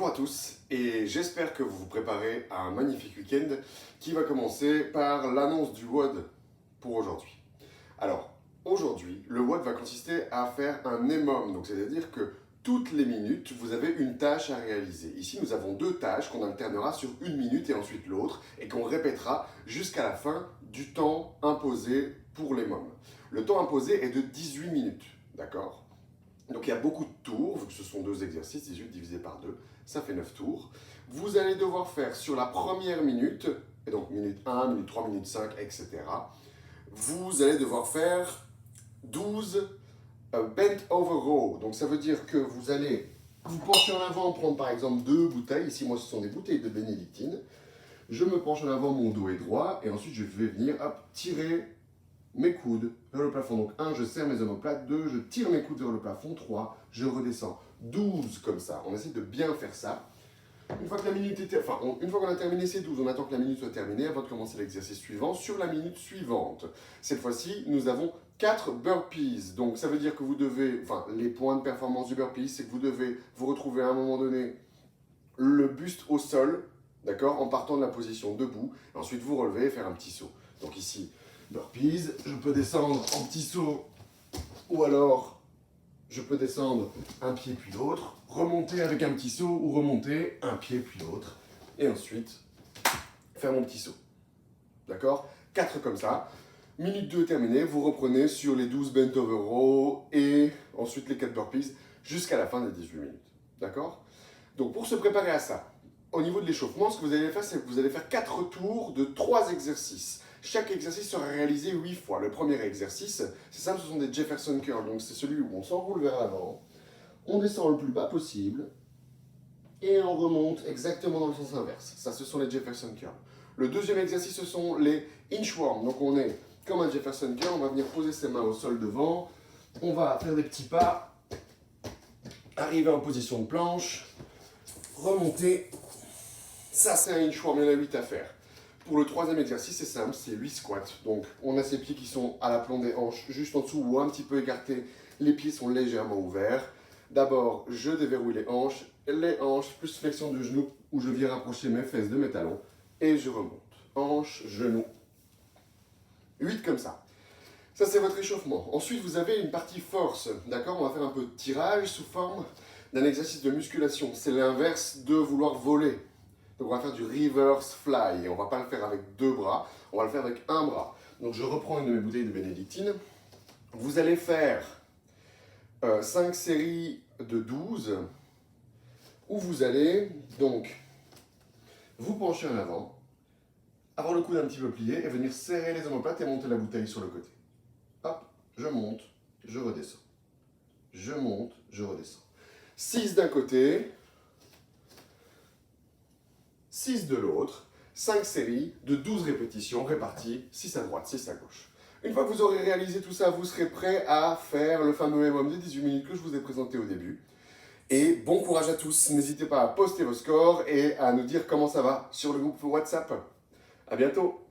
Bonjour à tous et j'espère que vous vous préparez à un magnifique week-end qui va commencer par l'annonce du WOD pour aujourd'hui. Alors, aujourd'hui, le WOD va consister à faire un EMOM, donc c'est-à-dire que toutes les minutes, vous avez une tâche à réaliser. Ici, nous avons deux tâches qu'on alternera sur une minute et ensuite l'autre et qu'on répétera jusqu'à la fin du temps imposé pour l'EMOM. Le temps imposé est de 18 minutes, d'accord ? Donc il y a beaucoup de tours, vu que ce sont deux exercices, 18 divisé par 2, ça fait 9 tours. Vous allez devoir faire sur la première minute, et donc minute 1, minute 3, minute 5, etc. Vous allez devoir faire 12 bent over row. Donc ça veut dire que vous allez vous pencher en avant, prendre par exemple deux bouteilles. Ici, moi, ce sont des bouteilles de bénédictine. Je me penche en avant, mon dos est droit, et ensuite je vais venir tirer mes coudes vers le plafond. Donc 1, je serre mes omoplates, 2, je tire mes coudes vers le plafond, 3, je redescends. 12 comme ça. On essaie de bien faire ça. Une fois que la minute est une fois qu'on a terminé ces 12, on attend que la minute soit terminée avant de commencer l'exercice suivant sur la minute suivante. Cette fois-ci, nous avons 4 burpees. Donc ça veut dire que vous devez, les points de performance du burpees, c'est que vous devez vous retrouver à un moment donné le buste au sol, d'accord, en partant de la position debout. Ensuite, vous relevez et faire un petit saut. Donc ici, burpees, je peux descendre en petit saut ou alors je peux descendre un pied puis l'autre, remonter avec un petit saut ou remonter un pied puis l'autre et ensuite faire mon petit saut. D'accord ? 4 comme ça. Minute 2 terminée, vous reprenez sur les 12 bent over row et ensuite les 4 burpees jusqu'à la fin des 18 minutes. D'accord ? Donc pour se préparer à ça, au niveau de l'échauffement, ce que vous allez faire, c'est que vous allez faire 4 tours de 3 exercices. Chaque exercice sera réalisé 8 fois. Le premier exercice, c'est simple, ce sont des Jefferson Curls. Donc c'est celui où on s'enroule vers l'avant, on descend le plus bas possible et on remonte exactement dans le sens inverse. Ça, ce sont les Jefferson Curls. Le deuxième exercice, ce sont les inchworms. Donc on est comme un Jefferson Curl, on va venir poser ses mains au sol devant, on va faire des petits pas, arriver en position de planche, remonter. Ça, c'est un inchworm, il y en a 8 à faire. Pour le troisième exercice, c'est simple, c'est 8 squats. Donc, on a ces pieds qui sont à l'aplomb des hanches, juste en dessous ou un petit peu écartés. Les pieds sont légèrement ouverts. D'abord, je déverrouille les hanches plus flexion du genou, où je viens rapprocher mes fesses de mes talons, et je remonte. Hanches, genoux. 8 comme ça. Ça, c'est votre échauffement. Ensuite, vous avez une partie force, d'accord ? On va faire un peu de tirage sous forme d'un exercice de musculation. C'est l'inverse de vouloir voler. Donc on va faire du reverse fly, et on ne va pas le faire avec 2 bras, on va le faire avec un bras. Donc je reprends une de mes bouteilles de bénédictine. Vous allez faire 5 séries de 12, où vous allez donc vous pencher en avant, avoir le coude un petit peu plié, et venir serrer les omoplates et monter la bouteille sur le côté. Hop, je monte, je redescends. Je monte, je redescends. 6 d'un côté, 6 de l'autre, 5 séries de 12 répétitions réparties, 6 à droite, 6 à gauche. Une fois que vous aurez réalisé tout ça, vous serez prêt à faire le fameux EMOM des 18 minutes que je vous ai présenté au début. Et bon courage à tous, n'hésitez pas à poster vos scores et à nous dire comment ça va sur le groupe WhatsApp. À bientôt.